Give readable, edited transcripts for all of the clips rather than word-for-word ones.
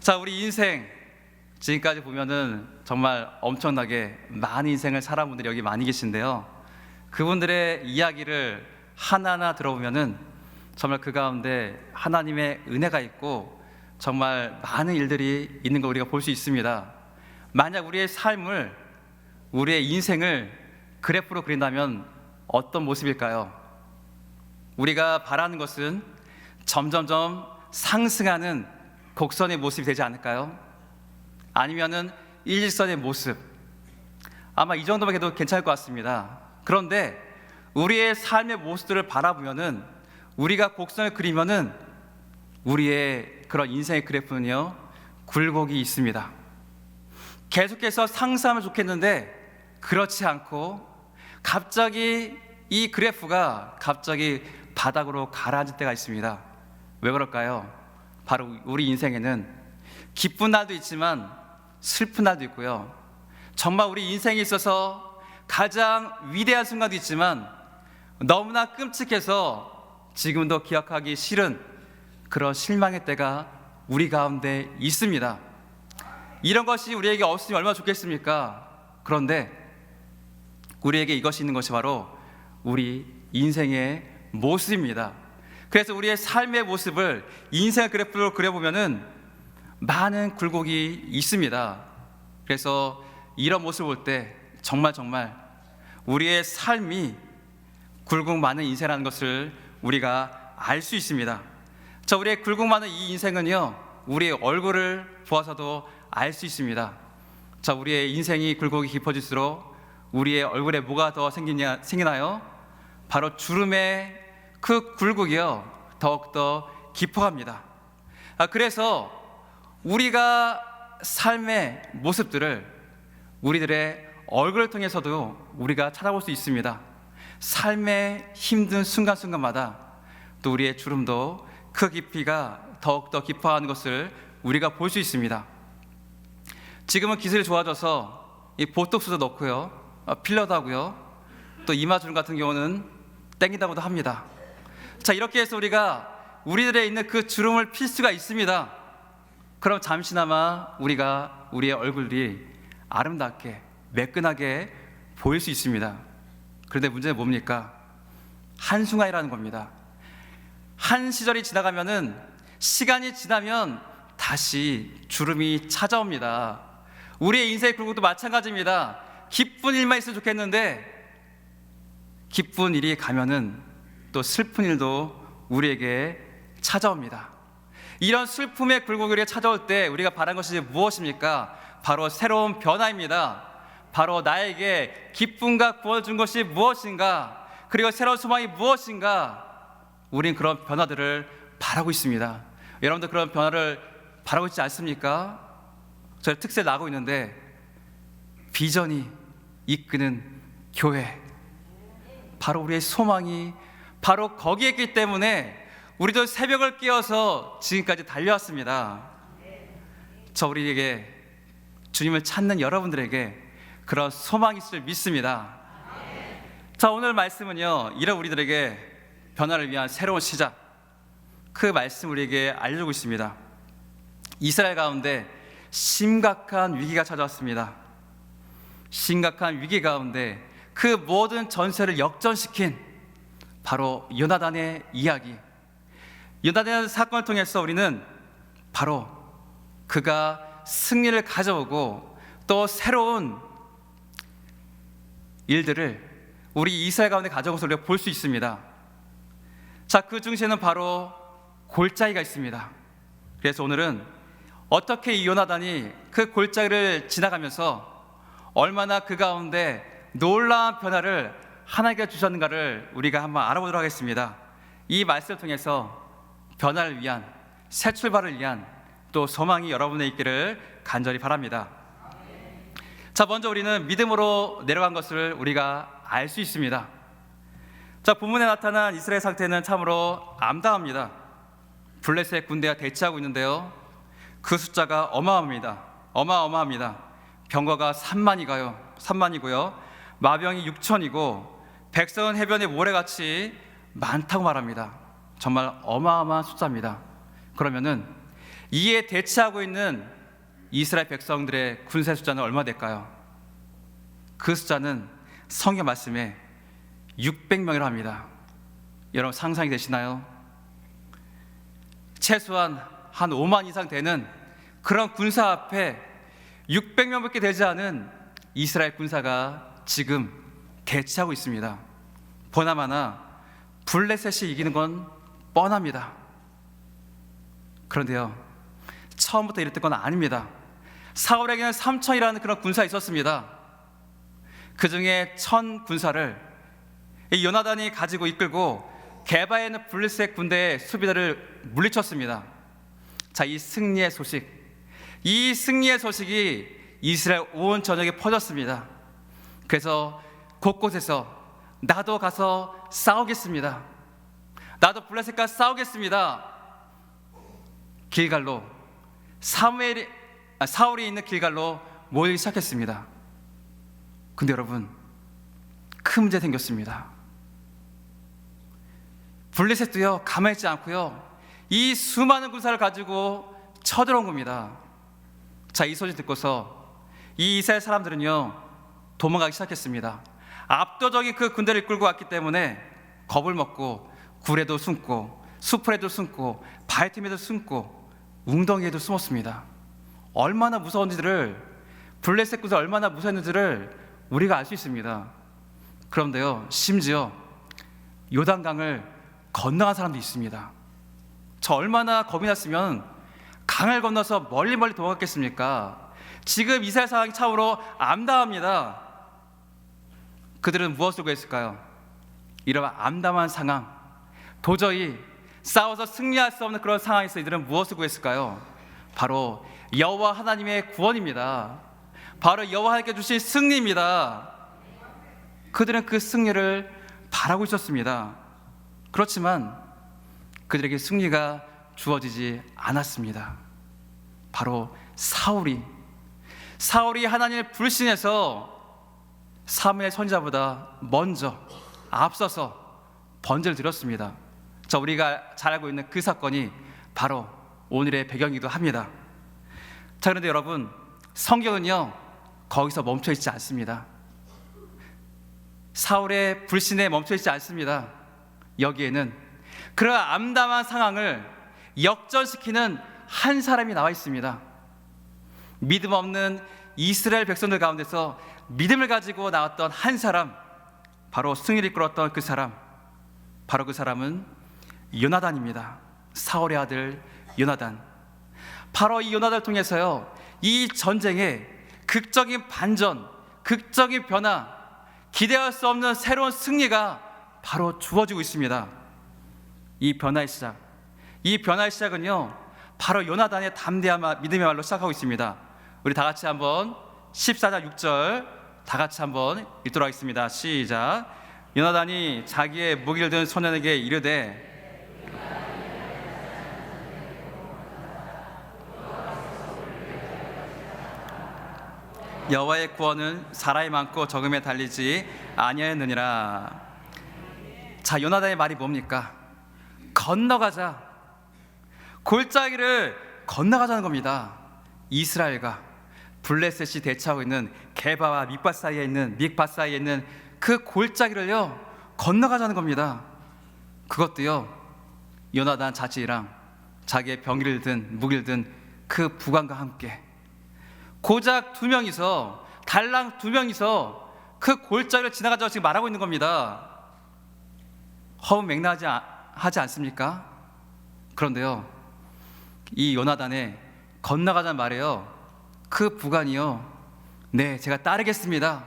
자, 우리 인생 지금까지 보면은 정말 엄청나게 많은 인생을 살아본 분들이 여기 많이 계신데요, 그분들의 이야기를 하나하나 들어보면은 정말 그 가운데 하나님의 은혜가 있고 정말 많은 일들이 있는 걸 우리가 볼 수 있습니다. 만약 우리의 삶을, 우리의 인생을 그래프로 그린다면 어떤 모습일까요? 우리가 바라는 것은 점점점 상승하는 곡선의 모습이 되지 않을까요? 아니면은 일직선의 모습, 아마 이 정도만 해도 괜찮을 것 같습니다. 그런데 우리의 삶의 모습들을 바라보면은, 우리가 곡선을 그리면은 우리의 그런 인생의 그래프는요, 굴곡이 있습니다. 계속해서 상승하면 좋겠는데 그렇지 않고 갑자기 이 그래프가 갑자기 바닥으로 가라앉을 때가 있습니다. 왜 그럴까요? 바로 우리 인생에는 기쁜 날도 있지만 슬픈 날도 있고요, 정말 우리 인생에 있어서 가장 위대한 순간도 있지만 너무나 끔찍해서 지금도 기억하기 싫은 그런 실망의 때가 우리 가운데 있습니다. 이런 것이 우리에게 없으면 얼마나 좋겠습니까? 그런데 우리에게 이것이 있는 것이 바로 우리 인생의 모습입니다. 그래서 우리의 삶의 모습을 인생의 그래프로 그려보면은 많은 굴곡이 있습니다. 그래서 이런 모습을 볼 때 정말 우리의 삶이 굴곡 많은 인생이라는 것을 우리가 알 수 있습니다. 자, 우리의 굴곡 많은 이 인생은요, 우리의 얼굴을 보아서도 알 수 있습니다. 자, 우리의 인생이 굴곡이 깊어질수록 우리의 얼굴에 뭐가 더 생기나요? 바로 주름의 그 굴곡이요, 더욱더 깊어갑니다. 그래서 우리가 삶의 모습들을 우리들의 얼굴을 통해서도 우리가 찾아볼 수 있습니다. 삶의 힘든 순간순간마다 또 우리의 주름도 그 깊이가 더욱더 깊어가는 것을 우리가 볼 수 있습니다. 지금은 기술이 좋아져서 이 보톡스도 넣고요, 필러도 하고요, 또 이마주름 같은 경우는 땡긴다고도 합니다. 자, 이렇게 해서 우리가 우리들에 있는 그 주름을 필 수가 있습니다. 그럼 잠시나마 우리가 우리의 얼굴이 아름답게 매끈하게 보일 수 있습니다. 그런데 문제는 뭡니까? 한순간이라는 겁니다. 한 시절이 지나가면은, 시간이 지나면 다시 주름이 찾아옵니다. 우리의 인생의 굴곡도 마찬가지입니다. 기쁜 일만 있으면 좋겠는데 기쁜 일이 가면은 또 슬픈 일도 우리에게 찾아옵니다. 이런 슬픔의 굴곡이 우리에게 찾아올 때 우리가 바란 것이 무엇입니까? 바로 새로운 변화입니다. 바로 나에게 기쁨과 구원을 준 것이 무엇인가, 그리고 새로운 소망이 무엇인가, 우린 그런 변화들을 바라고 있습니다. 여러분들 그런 변화를 바라고 있지 않습니까? 저희 특세를 나고 있는데 비전이 이끄는 교회, 바로 우리의 소망이 바로 거기에 있기 때문에 우리도 새벽을 깨어서 지금까지 달려왔습니다. 저 우리에게, 주님을 찾는 여러분들에게 그런 소망이 있을 믿습니다. 자, 오늘 말씀은요, 이런 우리들에게 변화를 위한 새로운 시작, 그 말씀 우리에게 알려주고 있습니다. 이스라엘 가운데 심각한 위기가 찾아왔습니다. 심각한 위기 가운데 그 모든 전세를 역전시킨 바로 요나단의 이야기, 요나단의 사건을 통해서 우리는 바로 그가 승리를 가져오고 또 새로운 일들을 우리 이스라엘 가운데 가져온 것을 우리가 볼 수 있습니다. 자, 그 중심에는 바로 골짜기가 있습니다. 그래서 오늘은 어떻게 이 요나단이 그 골짜기를 지나가면서 얼마나 그 가운데 놀라운 변화를 하나님께 주셨는가를 우리가 한번 알아보도록 하겠습니다. 이 말씀을 통해서 변화를 위한, 새 출발을 위한 또 소망이 여러분의 있기를 간절히 바랍니다. 자, 먼저 우리는 믿음으로 내려간 것을 우리가 알 수 있습니다. 자, 본문에 나타난 이스라엘 상태는 참으로 암담합니다. 블레셋 군대가 대치하고 있는데요, 그 숫자가 어마어마합니다. 병거가 3만이고요, 마병이 6천이고 백성은 해변의 모래같이 많다고 말합니다. 정말 어마어마한 숫자입니다. 그러면은 이에 대치하고 있는 이스라엘 백성들의 군사 숫자는 얼마 될까요? 그 숫자는 성경 말씀에 600명이라고 합니다. 여러분 상상이 되시나요? 최소한 한 5만 이상 되는 그런 군사 앞에 600명밖에 되지 않은 이스라엘 군사가 지금 대치하고 있습니다. 보나마나 블레셋이 이기는 건 뻔합니다. 그런데요, 처음부터 이랬던 건 아닙니다. 사울에게는 3천이라는 그런 군사가 있었습니다. 그 중에 1000 군사를 이 요나단이 가지고 이끌고 게바에 있는 블레셋 군대의 수비대를 물리쳤습니다. 자, 이 승리의 소식이 이스라엘 온 전역에 퍼졌습니다. 그래서 곳곳에서 나도 가서 싸우겠습니다. 나도 블레셋과 싸우겠습니다. 길갈로 사울이 있는 길갈로 모이기 시작했습니다. 근데 여러분, 큰 문제 생겼습니다. 블레셋도요 가만히 있지 않고요 이 수많은 군사를 가지고 쳐들어온 겁니다. 자, 이 소식 듣고서 이 이스라엘 사람들은요 도망가기 시작했습니다. 압도적인 그 군대를 이끌고 왔기 때문에 겁을 먹고 굴에도 숨고 수풀에도 숨고 바위틈에도 숨고 웅덩이에도 숨었습니다. 얼마나 무서운지를, 블레셋 군사 얼마나 무서웠는지를 우리가 알 수 있습니다. 그런데요, 심지어 요단강을 건너간 사람도 있습니다. 저 얼마나 겁이 났으면 강을 건너서 멀리 도망갔겠습니까? 지금 이스라엘 상황이 참으로 암담합니다. 그들은 무엇을 구했을까요? 이런 암담한 상황, 도저히 싸워서 승리할 수 없는 그런 상황에서 이들은 무엇을 구했을까요? 바로 여호와 하나님의 구원입니다. 바로 여호와 하나님께 주신 승리입니다. 그들은 그 승리를 바라고 있었습니다. 그렇지만 그들에게 승리가 주어지지 않았습니다. 바로 사울이 하나님을 불신해서 사무엘 선지자보다 먼저 앞서서 번제를 드렸습니다. 자, 우리가 잘 알고 있는 그 사건이 바로 오늘의 배경이기도 합니다. 자, 그런데 여러분, 성경은요 거기서 멈춰 있지 않습니다. 사울의 불신에 멈춰 있지 않습니다. 여기에는 그런 암담한 상황을 역전시키는 한 사람이 나와 있습니다. 믿음 없는 이스라엘 백성들 가운데서 믿음을 가지고 나왔던 한 사람, 바로 승리를 이끌었던 그 사람, 바로 그 사람은 요나단입니다. 사울의 아들 요나단. 바로 이 요나단을 통해서요 이 전쟁에 극적인 반전, 극적인 변화, 기대할 수 없는 새로운 승리가 바로 주어지고 있습니다. 이 변화의 시작은요 바로 요나단의 담대한 믿음의 말로 시작하고 있습니다. 우리 다 같이 한번 14장 6절 다 같이 한번 읽도록 하겠습니다. 시작. 요나단이 자기의 무기를 든 소년에게 이르되 여호와의 구원은 사람이 많고 적음에 달리지 아니하였느니라. 자, 요나단의 말이 뭡니까? 건너가자. 골짜기를 건너가자는 겁니다. 이스라엘과 블레셋이 대치하고 있는 게바와 믹밭 사이에 있는 그 골짜기를요 건너가자는 겁니다. 그것도요 요나단 자신이랑 자기의 병기를 든 무기를 든 그 부관과 함께 고작 달랑 두 명이서 그 골짜기를 지나가자고 지금 말하고 있는 겁니다. 허무맹랑하지 하지 않습니까? 그런데요 이 요나단의 건너가자는 말이에요 그 부관이요 네 제가 따르겠습니다,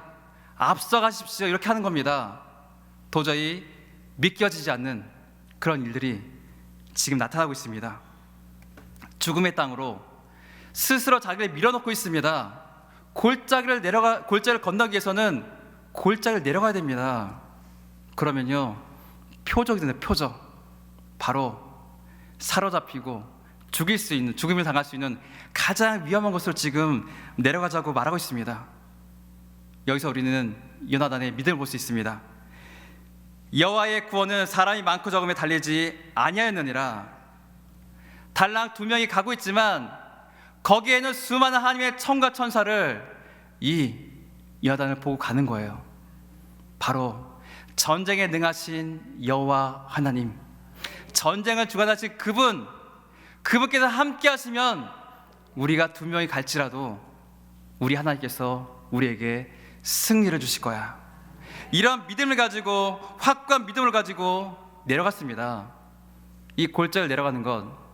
앞서가십시오, 이렇게 하는 겁니다. 도저히 믿겨지지 않는 그런 일들이 지금 나타나고 있습니다. 죽음의 땅으로 스스로 자기를 밀어넣고 있습니다. 골짜기를 건너기 위해서는 골짜기를 내려가야 됩니다. 그러면요 표적이 되는 표적, 바로 사로잡히고 죽임을 당할 수 있는 가장 위험한 곳으로 지금 내려가자고 말하고 있습니다. 여기서 우리는 요나단의 믿음을 볼 수 있습니다. 여호와의 구원은 사람이 많고 적음에 달리지 아니하였느니라. 달랑 2명이 가고 있지만 거기에는 수많은 하나님의 천과 천사를 이 여단을 보고 가는 거예요. 바로 전쟁에 능하신 여호와 하나님, 전쟁을 주관하신 그분께서 함께 하시면 우리가 2명이 갈지라도 우리 하나님께서 우리에게 승리를 주실 거야. 이런 믿음을 가지고, 확고한 믿음을 가지고 내려갔습니다. 이 골짜기를 내려가는 건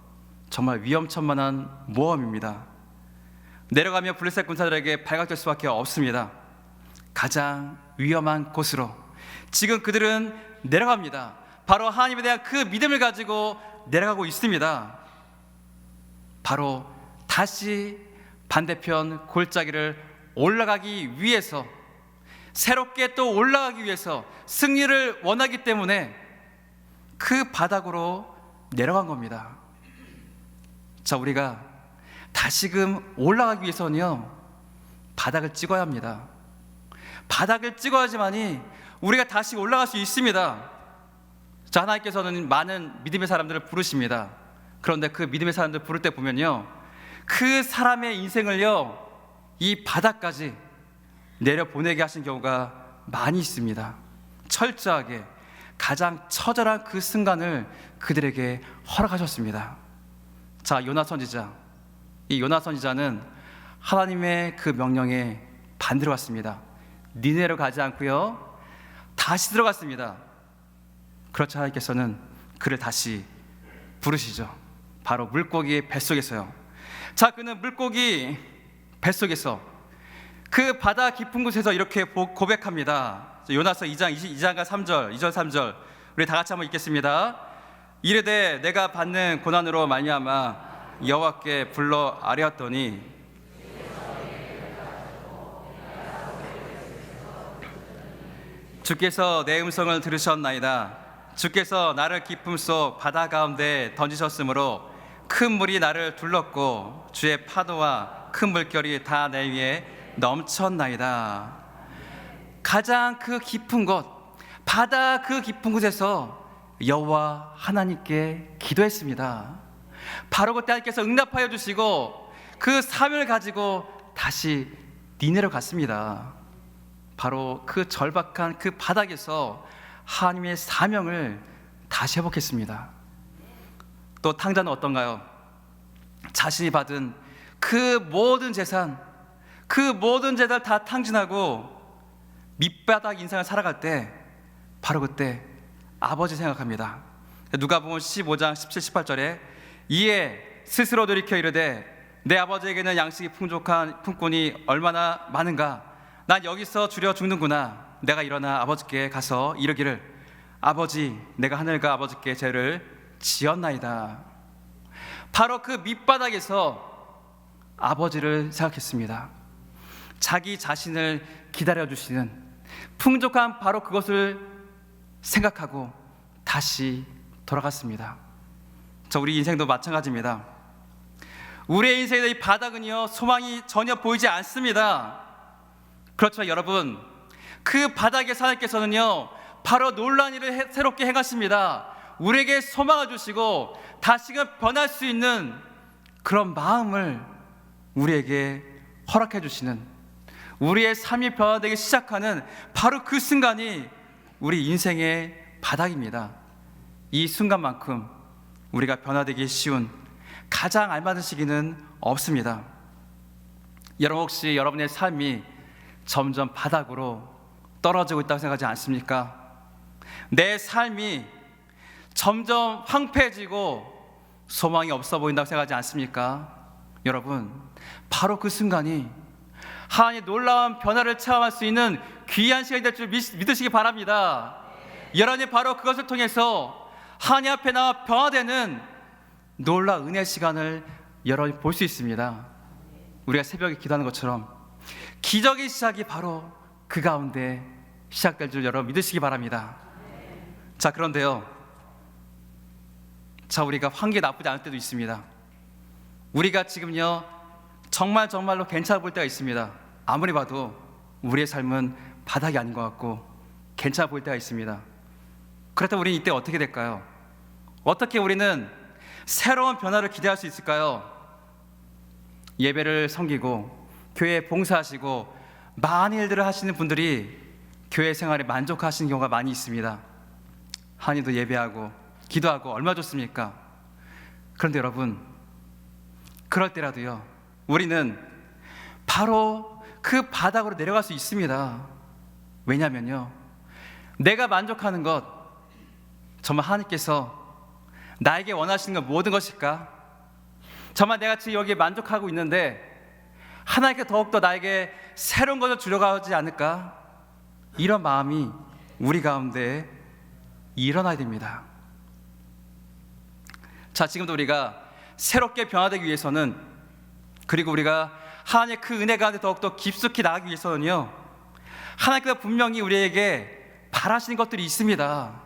정말 위험천만한 모험입니다. 내려가면 블레셋 군사들에게 발각될 수밖에 없습니다. 가장 위험한 곳으로 지금 그들은 내려갑니다. 바로 하나님에 대한 그 믿음을 가지고 내려가고 있습니다. 바로 다시 반대편 골짜기를 올라가기 위해서, 새롭게 또 올라가기 위해서 승리를 원하기 때문에 그 바닥으로 내려간 겁니다. 자, 우리가 다시금 올라가기 위해서는요, 바닥을 찍어야 합니다. 바닥을 찍어야지만이 우리가 다시 올라갈 수 있습니다. 자, 하나님께서는 많은 믿음의 사람들을 부르십니다. 그런데 그 믿음의 사람들 부를 때 보면요, 그 사람의 인생을요, 이 바닥까지 내려보내게 하신 경우가 많이 있습니다. 철저하게 가장 처절한 그 순간을 그들에게 허락하셨습니다. 자, 요나 선지자, 이 요나 선지자는 하나님의 그 명령에 반대로 갔습니다. 니네로 가지 않고요, 다시 들어갔습니다. 그렇자 하나님께서는 그를 다시 부르시죠. 바로 물고기의 뱃속에서요. 자, 그는 물고기 뱃속에서 그 바다 깊은 곳에서 이렇게 고백합니다. 요나서 2장과 3절, 2절 3절 우리 다 같이 한번 읽겠습니다. 이르되 내가 받는 고난으로 말미암아 여호와께 불러 아뢰었더니 주께서 내 음성을 들으셨나이다. 주께서 나를 깊음 속 바다 가운데 던지셨으므로 큰 물이 나를 둘렀고 주의 파도와 큰 물결이 다 내 위에 넘쳤나이다. 가장 그 깊은 곳, 바다 그 깊은 곳에서 여호와 하나님께 기도했습니다. 바로 그때 하나님께서 응답하여 주시고 그 사명을 가지고 다시 니네로 갔습니다. 바로 그 절박한 그 바닥에서 하나님의 사명을 다시 회복했습니다. 또 탕자는 어떤가요? 자신이 받은 그 모든 재산, 그 모든 재산을 다 탕진하고 밑바닥 인생을 살아갈 때 바로 그때 아버지 생각합니다. 누가복음 15장 17, 18절에 이에 스스로 돌이켜 이르되 내 아버지에게는 양식이 풍족한 품꾼이 얼마나 많은가. 난 여기서 줄여 죽는구나. 내가 일어나 아버지께 가서 이르기를 아버지, 내가 하늘과 아버지께 죄를 지었나이다. 바로 그 밑바닥에서 아버지를 생각했습니다. 자기 자신을 기다려주시는 풍족한 바로 그것을 생각하고 다시 돌아갔습니다. 자, 우리 인생도 마찬가지입니다. 우리의 인생의 이 바닥은요, 소망이 전혀 보이지 않습니다. 그렇지만 여러분, 그 바닥에 하나님께서는요, 바로 놀라운 일을 새롭게 행하십니다. 우리에게 소망을 주시고 다시금 변할 수 있는 그런 마음을 우리에게 허락해 주시는, 우리의 삶이 변화되기 시작하는 바로 그 순간이 우리 인생의 바닥입니다. 이 순간만큼 우리가 변화되기 쉬운 가장 알맞은 시기는 없습니다. 여러분, 혹시 여러분의 삶이 점점 바닥으로 떨어지고 있다고 생각하지 않습니까? 내 삶이 점점 황폐해지고 소망이 없어 보인다고 생각하지 않습니까? 여러분, 바로 그 순간이 하나님의 놀라운 변화를 체험할 수 있는 귀한 시간이 될 줄 믿으시기 바랍니다. 여러분이 바로 그것을 통해서 하나님 앞에 나와 변화되는 놀라운 은혜 시간을 여러분이 볼 수 있습니다. 우리가 새벽에 기도하는 것처럼 기적의 시작이 바로 그 가운데 시작될 줄 여러분 믿으시기 바랍니다. 자, 그런데요, 자, 우리가 환경이 나쁘지 않을 때도 있습니다. 우리가 지금요 정말로 괜찮아 보일 때가 있습니다. 아무리 봐도 우리의 삶은 바닥이 아닌 것 같고 괜찮아 보일 때가 있습니다. 그렇다면 우리는 이때 어떻게 될까요? 어떻게 우리는 새로운 변화를 기대할 수 있을까요? 예배를 섬기고 교회에 봉사하시고 많은 일들을 하시는 분들이 교회 생활에 만족하시는 경우가 많이 있습니다. 한이도 예배하고 기도하고 얼마나 좋습니까? 그런데 여러분, 그럴 때라도요, 우리는 바로 그 바닥으로 내려갈 수 있습니다. 왜냐면요, 내가 만족하는 것, 정말 하나님께서 나에게 원하시는 건 모든 것일까? 정말 내가 지금 여기에 만족하고 있는데 하나님께 더욱더 나에게 새로운 것을 주려고 하지 않을까? 이런 마음이 우리 가운데 일어나야 됩니다. 자, 지금도 우리가 새롭게 변화되기 위해서는, 그리고 우리가 하나님의 그 은혜 가운데 더욱더 깊숙이 나가기 위해서는요, 하나님께서 분명히 우리에게 바라시는 것들이 있습니다.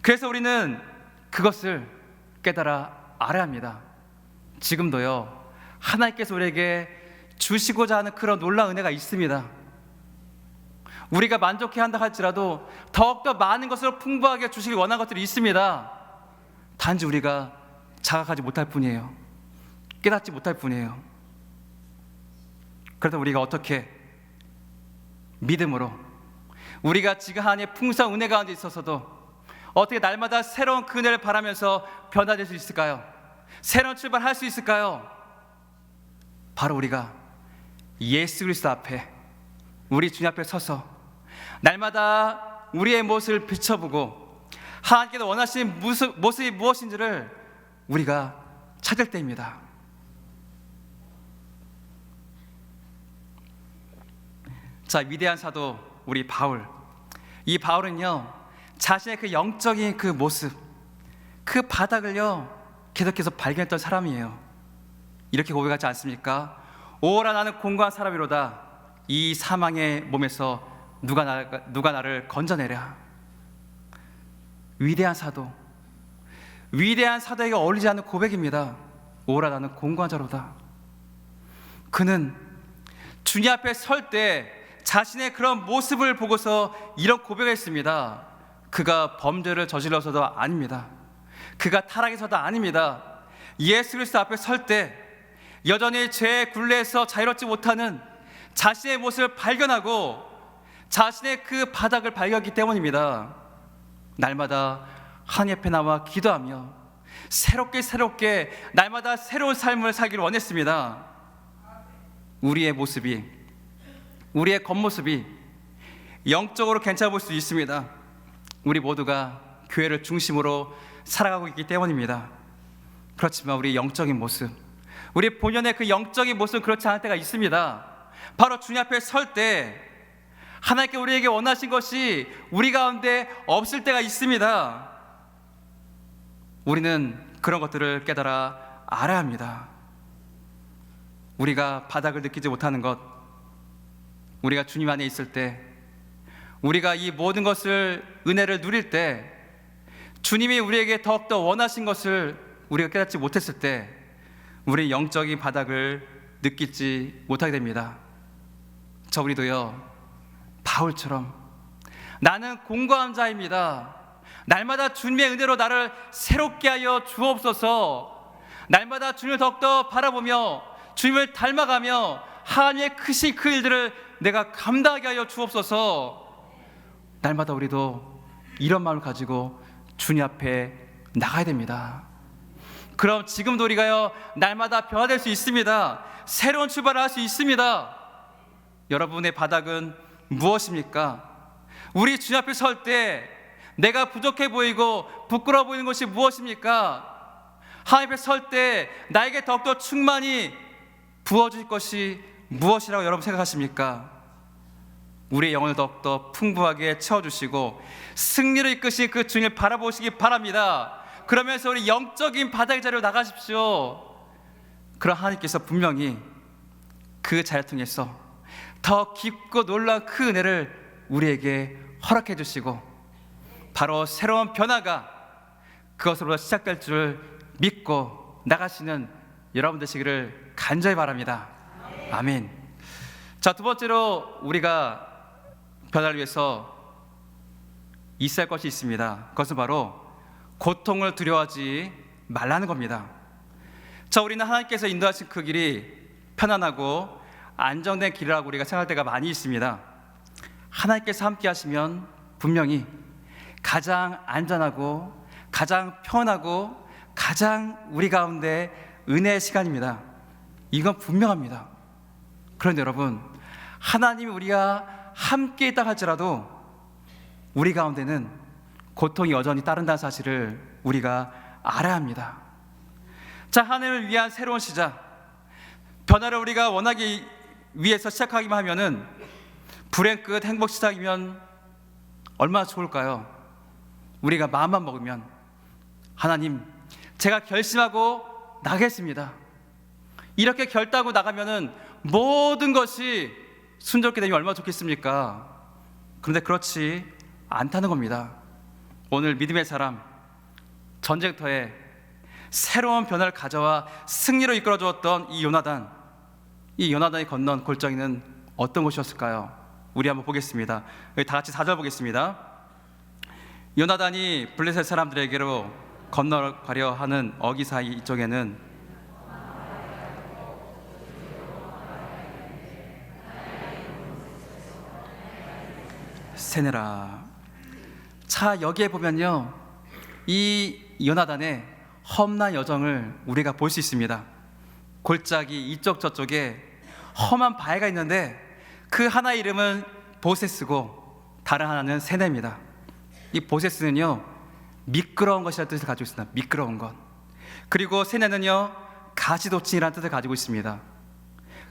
그래서 우리는 그것을 깨달아 알아야 합니다. 지금도요, 하나님께서 우리에게 주시고자 하는 그런 놀라운 은혜가 있습니다. 우리가 만족해야 한다 할지라도 더욱더 많은 것을 풍부하게 주시길 원하는 것들이 있습니다. 단지 우리가 자각하지 못할 뿐이에요. 깨닫지 못할 뿐이에요. 그래서 우리가 어떻게 믿음으로, 우리가 지금 하나님의 풍성한 은혜 가운데 있어서도 어떻게 날마다 새로운 그 은혜를 바라면서 변화될 수 있을까요? 새로운 출발할 수 있을까요? 바로 우리가 예수 그리스도 앞에, 우리 주님 앞에 서서 날마다 우리의 모습을 비춰보고 하나님께서 원하시는 모습이 무엇인지를 우리가 찾을 때입니다. 자, 위대한 사도 우리 바울, 이 바울은요, 자신의 그 영적인 그 모습, 그 바닥을요 계속해서 발견했던 사람이에요. 이렇게 고백하지 않습니까? 오라 나는 공고한 사람이로다. 이 사망의 몸에서 누가 나를 건져내랴. 위대한 사도, 위대한 사도에게 어울리지 않는 고백입니다. 오라 나는 공고한 자로다. 그는 주님 앞에 설 때 자신의 그런 모습을 보고서 이런 고백을 했습니다. 그가 범죄를 저질러서도 아닙니다. 그가 타락해서도 아닙니다. 예수 그리스도 앞에 설 때 여전히 죄의 굴레에서 자유롭지 못하는 자신의 모습을 발견하고 자신의 그 바닥을 발견했기 때문입니다. 날마다 하나님 앞에 나와 기도하며 새롭게 날마다 새로운 삶을 살기를 원했습니다. 우리의 모습이, 우리의 겉모습이 영적으로 괜찮아 보일 수 있습니다. 우리 모두가 교회를 중심으로 살아가고 있기 때문입니다. 그렇지만 우리 영적인 모습, 우리 본연의 그 영적인 모습은 그렇지 않을 때가 있습니다. 바로 주님 앞에 설 때 하나님께 우리에게 원하신 것이 우리 가운데 없을 때가 있습니다. 우리는 그런 것들을 깨달아 알아야 합니다. 우리가 바닥을 느끼지 못하는 것, 우리가 주님 안에 있을 때, 우리가 이 모든 것을, 은혜를 누릴 때, 주님이 우리에게 더욱더 원하신 것을 우리가 깨닫지 못했을 때 우리 영적인 바닥을 느끼지 못하게 됩니다. 저 우리도요, 바울처럼 나는 공고한 자입니다. 날마다 주님의 은혜로 나를 새롭게 하여 주옵소서. 날마다 주님을 더욱더 바라보며 주님을 닮아가며 하나님의 크신 그 일들을 내가 감당하게 하여 주옵소서. 날마다 우리도 이런 마음을 가지고 주님 앞에 나가야 됩니다. 그럼 지금도 우리가요, 날마다 변화될 수 있습니다. 새로운 출발을 할 수 있습니다. 여러분의 바닥은 무엇입니까? 우리 주님 앞에 설 때 내가 부족해 보이고 부끄러워 보이는 것이 무엇입니까? 하나님 앞에 설 때 나에게 더욱더 충만히 부어줄 것이 무엇이라고 여러분 생각하십니까? 우리의 영혼을 더욱더 풍부하게 채워주시고 승리를 이끄신 그 주님을 바라보시기 바랍니다. 그러면서 우리 영적인 바닥의 자리로 나가십시오. 그럼 하나님께서 분명히 그 자리를 통해서 더 깊고 놀라운 그 은혜를 우리에게 허락해 주시고 바로 새로운 변화가 그것으로 시작될 줄 믿고 나가시는 여러분 되시기를 간절히 바랍니다. 아멘. 자, 두 번째로 우리가 변화를 위해서 있어야 할 것이 있습니다. 그것은 바로 고통을 두려워하지 말라는 겁니다. 자, 우리는 하나님께서 인도하신 그 길이 편안하고 안정된 길이라고 우리가 생각할 때가 많이 있습니다. 하나님께서 함께 하시면 분명히 가장 안전하고 가장 편하고 가장 우리 가운데 은혜의 시간입니다. 이건 분명합니다. 그런데 여러분, 하나님이 우리가 함께 있다 할지라도 우리 가운데는 고통이 여전히 따른다는 사실을 우리가 알아야 합니다. 자, 하늘을 위한 새로운 시작, 변화를 우리가 원하기 위해서 시작하기만 하면은 불행 끝 행복 시작이면 얼마나 좋을까요? 우리가 마음만 먹으면 하나님, 제가 결심하고 나가겠습니다, 이렇게 결단하고 나가면은 모든 것이 순조롭게 되면 얼마나 좋겠습니까? 그런데 그렇지 않다는 겁니다. 오늘 믿음의 사람, 전쟁터에 새로운 변화를 가져와 승리로 이끌어 주었던 이 요나단이 건넌 골짜기는 어떤 곳이었을까요? 우리 한번 보겠습니다. 다 같이 4절 보겠습니다. 요나단이 블레셋 사람들에게로 건너가려 하는 어기 사이 이쪽에는 세네라. 자, 여기에 보면요, 이 요나단의 험난 여정을 우리가 볼 수 있습니다. 골짜기 이쪽 저쪽에 험한 바위가 있는데 그 하나의 이름은 보세스고 다른 하나는 세네입니다. 이 보세스는요, 미끄러운 것이라는 뜻을 가지고 있습니다. 미끄러운 것. 그리고 세네는요, 가시도층이라는 뜻을 가지고 있습니다.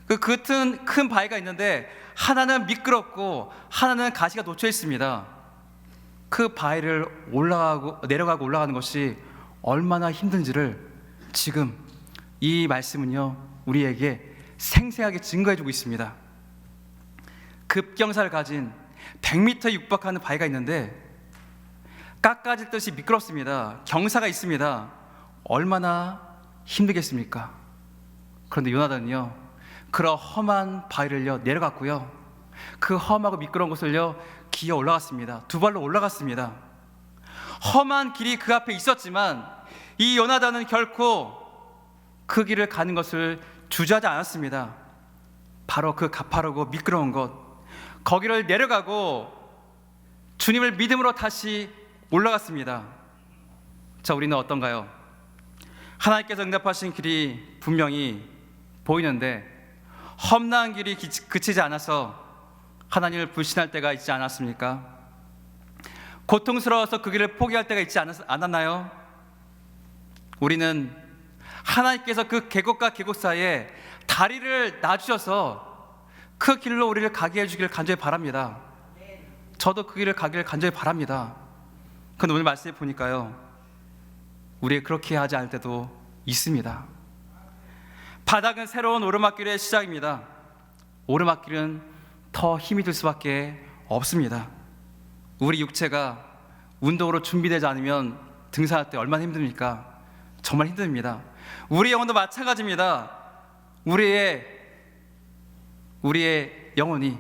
그 같은 큰 바위가 있는데 하나는 미끄럽고 하나는 가시가 놓쳐 있습니다. 그 바위를 내려가고 올라가는 것이 얼마나 힘든지를 지금 이 말씀은요, 우리에게 생생하게 증거해주고 있습니다. 급경사를 가진 100m에 육박하는 바위가 있는데 깎아질 듯이 미끄럽습니다. 경사가 있습니다. 얼마나 힘들겠습니까? 그런데 요나단은요, 그런 험한 바위를요 내려갔고요, 그 험하고 미끄러운 곳을요 기어 올라갔습니다. 두 발로 올라갔습니다. 험한 길이 그 앞에 있었지만 이 요나단은 결코 그 길을 가는 것을 주저하지 않았습니다. 바로 그 가파르고 미끄러운 곳, 거기를 내려가고 주님을 믿음으로 다시 올라갔습니다. 자, 우리는 어떤가요? 하나님께서 응답하신 길이 분명히 보이는데 험난한 길이 그치지 않아서 하나님을 불신할 때가 있지 않았습니까? 고통스러워서 그 길을 포기할 때가 있지 않았나요? 우리는 하나님께서 그 계곡과 계곡 사이에 다리를 놔주셔서 그 길로 우리를 가게 해주기를 간절히 바랍니다. 저도 그 길을 가기를 간절히 바랍니다. 그런데 오늘 말씀에 보니까요, 우리 그렇게 하지 않을 때도 있습니다. 바닥은 새로운 오르막길의 시작입니다. 오르막길은 더 힘이 들 수밖에 없습니다. 우리 육체가 운동으로 준비되지 않으면 등산할 때 얼마나 힘듭니까? 정말 힘듭니다. 우리 영혼도 마찬가지입니다. 우리의 영혼이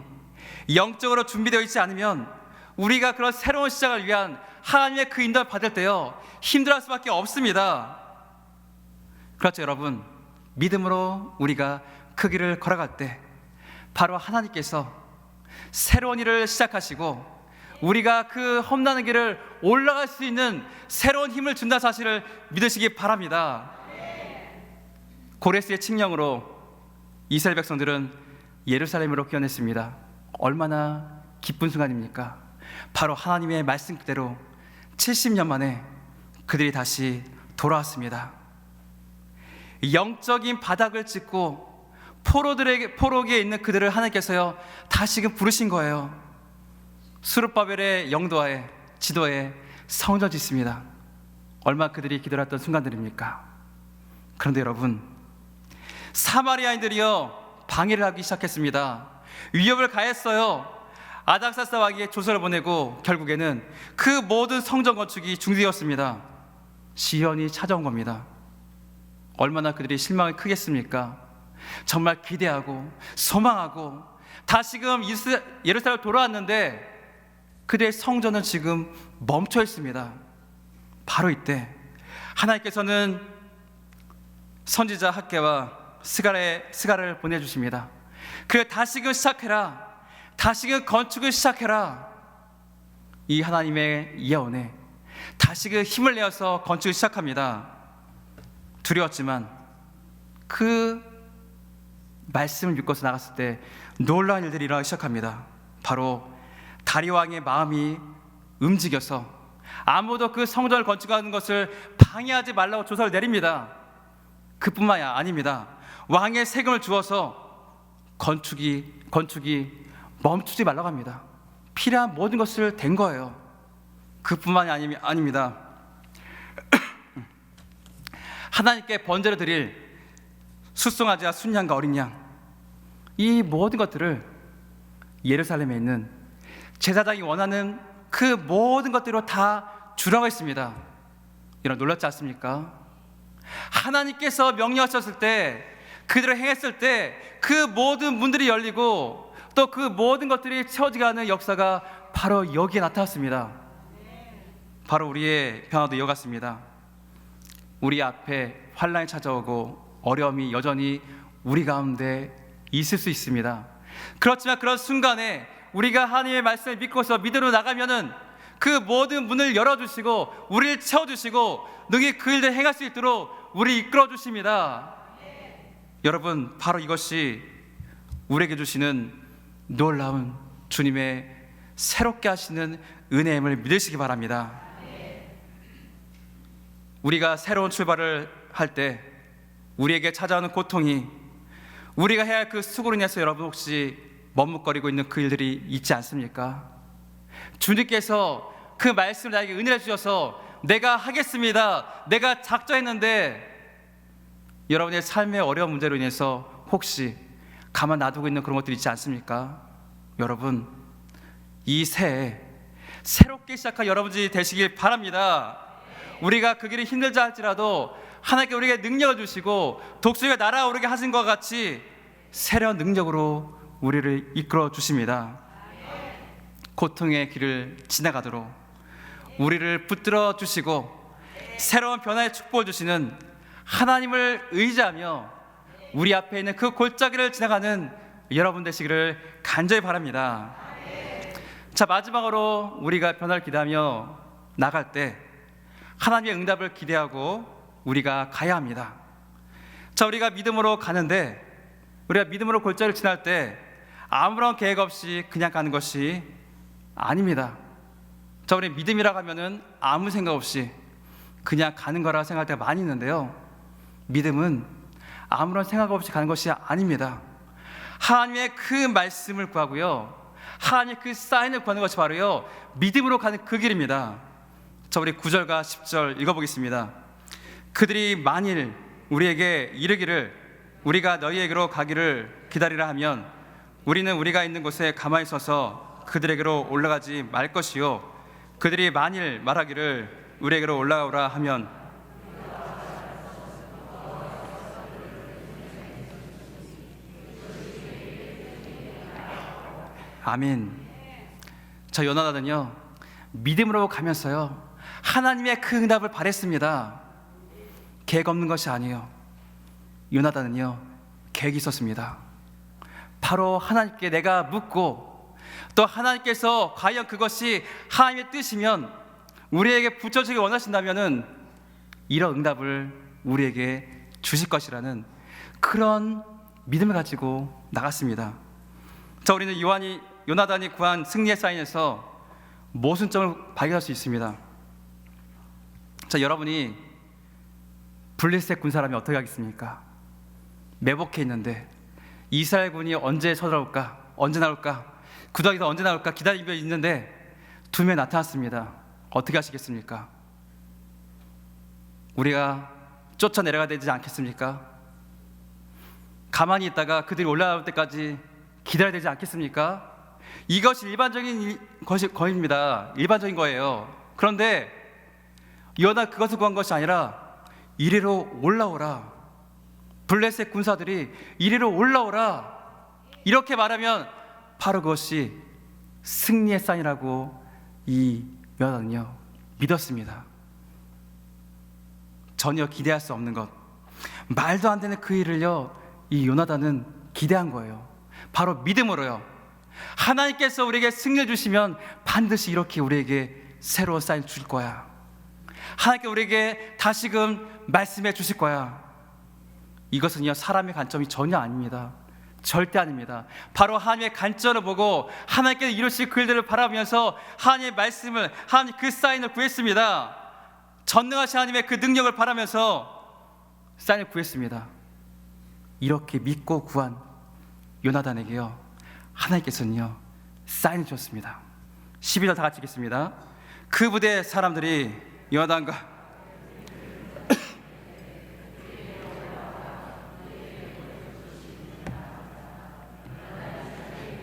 영적으로 준비되어 있지 않으면 우리가 그런 새로운 시작을 위한 하나님의 그 인도를 받을 때요 힘들어할 수밖에 없습니다. 그렇죠, 여러분? 믿음으로 우리가 그 길을 걸어갈 때 바로 하나님께서 새로운 일을 시작하시고 우리가 그 험난한 길을 올라갈 수 있는 새로운 힘을 준다는 사실을 믿으시기 바랍니다. 고레스의 칙령으로 이스라엘 백성들은 예루살렘으로 귀환했습니다. 얼마나 기쁜 순간입니까? 바로 하나님의 말씀 그대로 70년 만에 그들이 다시 돌아왔습니다. 영적인 바닥을 짚고 포로기에 있는 그들을 하나님께서요 다시금 부르신 거예요. 스룹바벨의 영도하에 지도에 성전 짓습니다. 얼마나 그들이 기도했던 순간들입니까? 그런데 여러분, 사마리아인들이요 방해를 하기 시작했습니다. 위협을 가했어요. 아닥사스 왕에게 조서를 보내고 결국에는 그 모든 성전 건축이 중지되었습니다. 시련이 찾아온 겁니다. 얼마나 그들이 실망이 크겠습니까? 정말 기대하고 소망하고 다시금 예루살렘 돌아왔는데 그들의 성전은 지금 멈춰 있습니다. 바로 이때 하나님께서는 선지자 학개와 스가를 보내주십니다. 그래, 다시금 시작해라, 다시금 건축을 시작해라. 이 하나님의 예언에 다시금 힘을 내어서 건축을 시작합니다. 두려웠지만 그 말씀을 믿고서 나갔을 때 놀라운 일들이 일어나기 시작합니다. 바로 다리왕의 마음이 움직여서 아무도 그 성전을 건축하는 것을 방해하지 말라고 조사를 내립니다. 그뿐만이 아닙니다. 왕의 세금을 주어서 건축이 멈추지 말라고 합니다. 필요한 모든 것을 댄 거예요. 그뿐만이 아닙니다. 하나님께 번제를 드릴 숫송아지와 순양과 어린 양, 이 모든 것들을 예루살렘에 있는 제사장이 원하는 그 모든 것들로 다 주라고 했습니다. 여러분 놀랍지 않습니까? 하나님께서 명령하셨을 때, 그들을 행했을 때 그 모든 문들이 열리고 또 그 모든 것들이 채워지가는 역사가 바로 여기에 나타났습니다. 바로 우리의 변화도 이어갔습니다. 우리 앞에 환란이 찾아오고 어려움이 여전히 우리 가운데 있을 수 있습니다. 그렇지만 그런 순간에 우리가 하나님의 말씀을 믿고서 믿음으로 나가면은 그 모든 문을 열어주시고 우리를 채워주시고 능히 그 일을 행할 수 있도록 우리 이끌어 주십니다. 여러분, 바로 이것이 우리에게 주시는 놀라운 주님의 새롭게 하시는 은혜임을 믿으시기 바랍니다. 우리가 새로운 출발을 할 때 우리에게 찾아오는 고통이, 우리가 해야 할 그 수고로 인해서 여러분 혹시 머뭇거리고 있는 그 일들이 있지 않습니까? 주님께서 그 말씀을 나에게 은혜를 주셔서 내가 하겠습니다, 내가 작정했는데, 여러분의 삶의 어려운 문제로 인해서 혹시 가만 놔두고 있는 그런 것들이 있지 않습니까? 여러분, 이 새해 새롭게 시작한 여러분들이 되시길 바랍니다. 우리가 그 길이 힘들자 할지라도 하나님께 우리에게 능력을 주시고 독수리가 날아오르게 하신 것 같이 새로운 능력으로 우리를 이끌어 주십니다. 고통의 길을 지나가도록 우리를 붙들어 주시고 새로운 변화의 축복을 주시는 하나님을 의지하며 우리 앞에 있는 그 골짜기를 지나가는 여러분 되시기를 간절히 바랍니다. 자, 마지막으로 우리가 변화를 기대하며 나갈 때 하나님의 응답을 기대하고 우리가 가야 합니다. 자, 우리가 믿음으로 가는데, 우리가 믿음으로 골짜기를 지날 때 아무런 계획 없이 그냥 가는 것이 아닙니다. 자, 우리 믿음이라고 하면은 아무 생각 없이 그냥 가는 거라 생각할 때가 많이 있는데요, 믿음은 아무런 생각 없이 가는 것이 아닙니다. 하나님의 그 말씀을 구하고요, 하나님의 그 사인을 구하는 것이 바로요 믿음으로 가는 그 길입니다. 자, 우리 9절과 10절 읽어보겠습니다. 그들이 만일 우리에게 이르기를 우리가 너희에게로 가기를 기다리라 하면 우리는 우리가 있는 곳에 가만히 서서 그들에게로 올라가지 말 것이요, 그들이 만일 말하기를 우리에게로 올라오라 하면 아멘. 자, 요나단은요 믿음으로 가면서요 하나님의 그 응답을 바랬습니다. 계획 없는 것이 아니에요. 요나단은요 계획이 있었습니다. 바로 하나님께 내가 묻고 또 하나님께서 과연 그것이 하나님의 뜻이면 우리에게 붙여주기 원하신다면은 이런 응답을 우리에게 주실 것이라는 그런 믿음을 가지고 나갔습니다. 자, 우리는 요나단이 구한 승리의 사인에서 모순점을 발견할 수 있습니다. 자, 여러분이 블레셋 군사라면 어떻게 하겠습니까? 매복해 있는데 이스라엘군이 언제 쳐들어올까, 언제 나올까, 구덩이에서 언제 나올까 기다리고 있는데 두 명이 나타났습니다. 어떻게 하시겠습니까? 우리가 쫓아내려가야 되지 않겠습니까? 가만히 있다가 그들이 올라올 때까지 기다려야 되지 않겠습니까? 이것이 일반적인 거입니다. 일반적인 거예요. 그런데 요나 그것을 구한 것이 아니라 이리로 올라오라, 블레셋 군사들이 이리로 올라오라, 이렇게 말하면 바로 그것이 승리의 사인이라고 이 요나단은요 믿었습니다. 자, 전혀 기대할 수 없는 것, 말도 안 되는 그 일을요, 이 요나단은 기대한 거예요. 바로 믿음으로요. 하나님께서 우리에게 승리를 주시면 반드시 이렇게 우리에게 새로운 사인 줄 거야. 하나님께 우리에게 다시금 말씀해 주실 거야. 이것은요, 사람의 관점이 전혀 아닙니다. 절대 아닙니다. 바로 하나님의 관점을 보고 하나님께서 이루실 그 일들을 바라보면서 하나님의 말씀을, 하나님 그 사인을 구했습니다. 전능하신 하나님의 그 능력을 바라면서 사인을 구했습니다. 이렇게 믿고 구한 요나단에게요, 하나님께서는요 사인을 주셨습니다. 12절 다 같이 읽겠습니다. 그 부대 사람들이 요나단과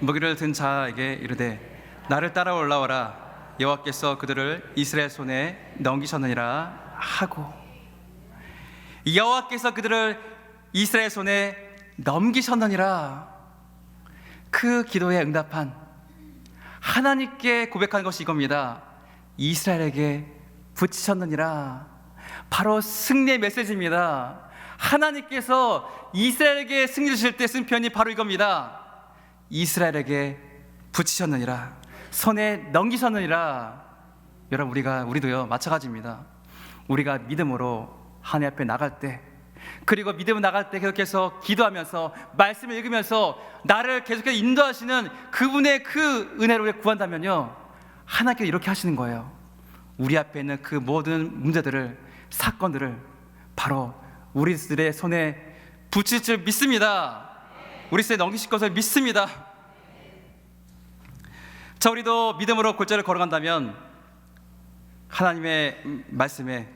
무기를 든 자에게 이르되 나를 따라 올라오라. 여호와께서 그들을 이스라엘 손에 넘기셨느니라 하고, 여호와께서 그들을 이스라엘 손에 넘기셨느니라. 그 기도에 응답한 하나님께 고백한 것이 이겁니다. 이스라엘에게 붙이셨느니라. 바로 승리의 메시지입니다. 하나님께서 이스라엘에게 승리 주실 때 쓴 편이 바로 이겁니다. 이스라엘에게 붙이셨느니라, 손에 넘기셨느니라. 여러분, 우리도요 마찬가지입니다. 우리가 믿음으로 하나님 앞에 나갈 때, 그리고 믿음으로 나갈 때 계속해서 기도하면서 말씀을 읽으면서 나를 계속해서 인도하시는 그분의 그 은혜를 우리가 구한다면요, 하나님께서 이렇게 하시는 거예요. 우리 앞에 있는 그 모든 문제들을, 사건들을 바로 우리들의 손에 붙일 줄 믿습니다. 우리 손에 넘기실 것을 믿습니다. 자, 우리도 믿음으로 골자를 걸어간다면 하나님의 말씀에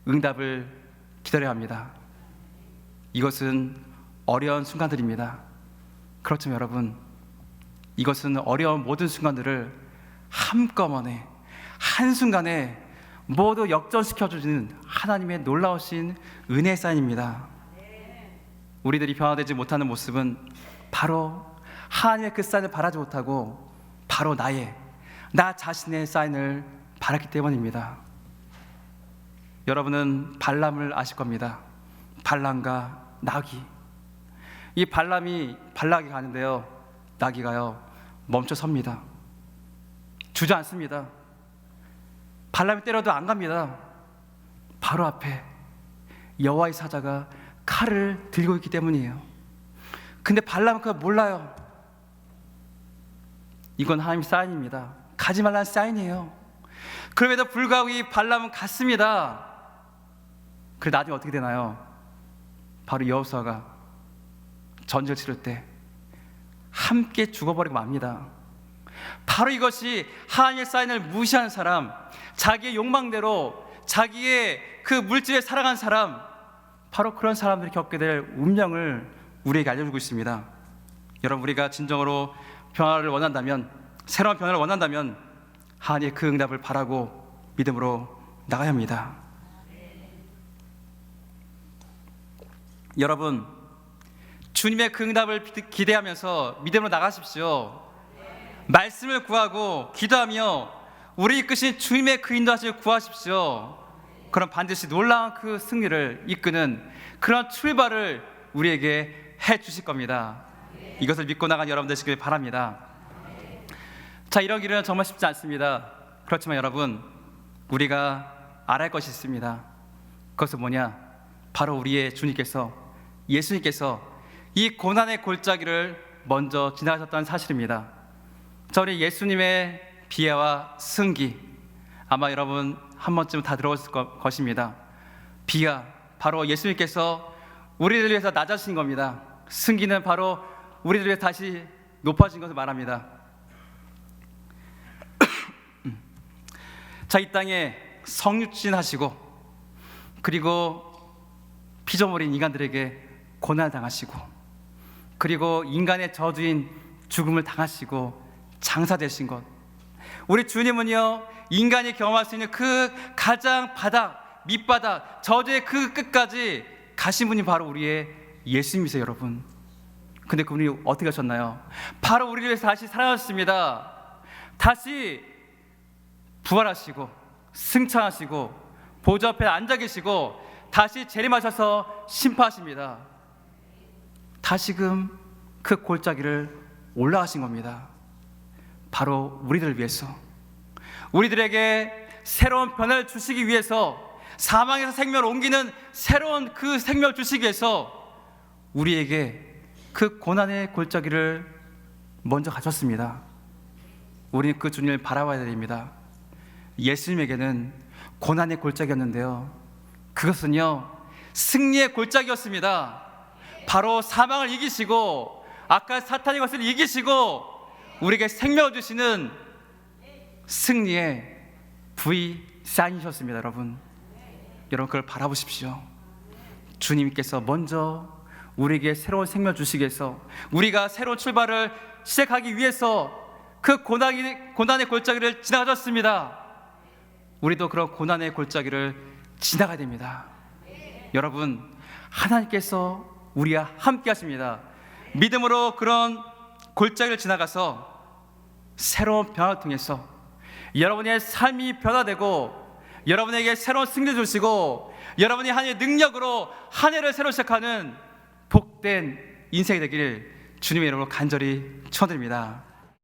응답을 기다려야 합니다. 이것은 어려운 순간들입니다. 그렇지만 여러분, 이것은 어려운 모든 순간들을 한꺼번에 한순간에 모두 역전시켜주는 하나님의 놀라우신 은혜의 사인입니다. 우리들이 변화되지 못하는 모습은 바로 하나님의 그 사인을 바라지 못하고 바로 나 자신의 사인을 바랐기 때문입니다. 여러분은 발람을 아실 겁니다. 발람과 나귀. 이 발람이 발락이 가는데요, 나귀가요 멈춰 섭니다. 주저앉습니다. 발람이 때려도 안 갑니다. 바로 앞에 여호와의 사자가 칼을 들고 있기 때문이에요. 근데 발람은 그거 몰라요. 이건 하나님의 사인입니다. 가지 말라는 사인이에요. 그럼에도 불구하고 이 발람은 갔습니다. 그래 나중에 어떻게 되나요? 바로 여호수아가 전쟁을 치를 때 함께 죽어버리고 맙니다. 바로 이것이 하나님의 사인을 무시하는 사람, 자기의 욕망대로 자기의 그 물질에 살아간 사람, 바로 그런 사람들이 겪게 될 운명을 우리에게 알려주고 있습니다. 여러분, 우리가 진정으로 변화를 원한다면, 새로운 변화를 원한다면 하나님의 그 응답을 바라고 믿음으로 나가야 합니다. 여러분, 주님의 그 응답을 기대하면서 믿음으로 나가십시오. 말씀을 구하고 기도하며 우리 이끄신 주님의 그 인도하심을 구하십시오. 그럼 반드시 놀라운 그 승리를 이끄는 그런 출발을 우리에게 해 주실 겁니다. 이것을 믿고 나간 여러분 되시길 바랍니다. 자, 이런 길은 정말 쉽지 않습니다. 그렇지만 여러분, 우리가 알아야 할 것이 있습니다. 그것은 뭐냐? 바로 우리의 주님께서, 예수님께서 이 고난의 골짜기를 먼저 지나가셨다는 사실입니다. 자, 우리 예수님의 비하와 승기, 아마 여러분 한 번쯤 다 들어봤을 것입니다. 비하, 바로 예수님께서 우리를 위해서 낮아지신 겁니다. 승기는 바로 우리를 위해서 다시 높아진 것을 말합니다. 자, 이 땅에 성육신하시고, 그리고 피조물인 인간들에게 고난을 당하시고, 그리고 인간의 저주인 죽음을 당하시고 장사되신 것, 우리 주님은요 인간이 경험할 수 있는 그 가장 바닥, 밑바닥, 저주의 그 끝까지 가신 분이 바로 우리의 예수님이세요, 여러분. 근데 그분이 어떻게 하셨나요? 바로 우리를 위해서 다시 살아나셨습니다. 다시 부활하시고 승천하시고 보좌 앞에 앉아 계시고 다시 재림하셔서 심판하십니다. 다시금 그 골짜기를 올라가신 겁니다. 바로 우리들을 위해서, 우리들에게 새로운 변화를 주시기 위해서, 사망에서 생명을 옮기는 새로운 그 생명을 주시기 위해서 우리에게 그 고난의 골짜기를 먼저 가셨습니다. 우리는 그 주님을 바라봐야 됩니다. 예수님에게는 고난의 골짜기였는데요, 그것은요 승리의 골짜기였습니다. 바로 사망을 이기시고 아까 사탄의 것을 이기시고 우리에게 생명을 주시는 승리의 V 사인이셨습니다. 여러분 그걸 바라보십시오. 주님께서 먼저 우리에게 새로운 생명을 주시기 위해서, 우리가 새로운 출발을 시작하기 위해서 그 고난의 골짜기를 지나가셨습니다. 우리도 그런 고난의 골짜기를 지나가야 됩니다. 여러분, 하나님께서 우리와 함께 하십니다. 믿음으로 그런 골짜기를 지나가서 새로운 변화를 통해서 여러분의 삶이 변화되고 여러분에게 새로운 승리를 주시고 여러분이 하나님의 능력으로 한 해를 새로 시작하는 복된 인생이 되기를 주님의 이름으로 간절히 축원드립니다.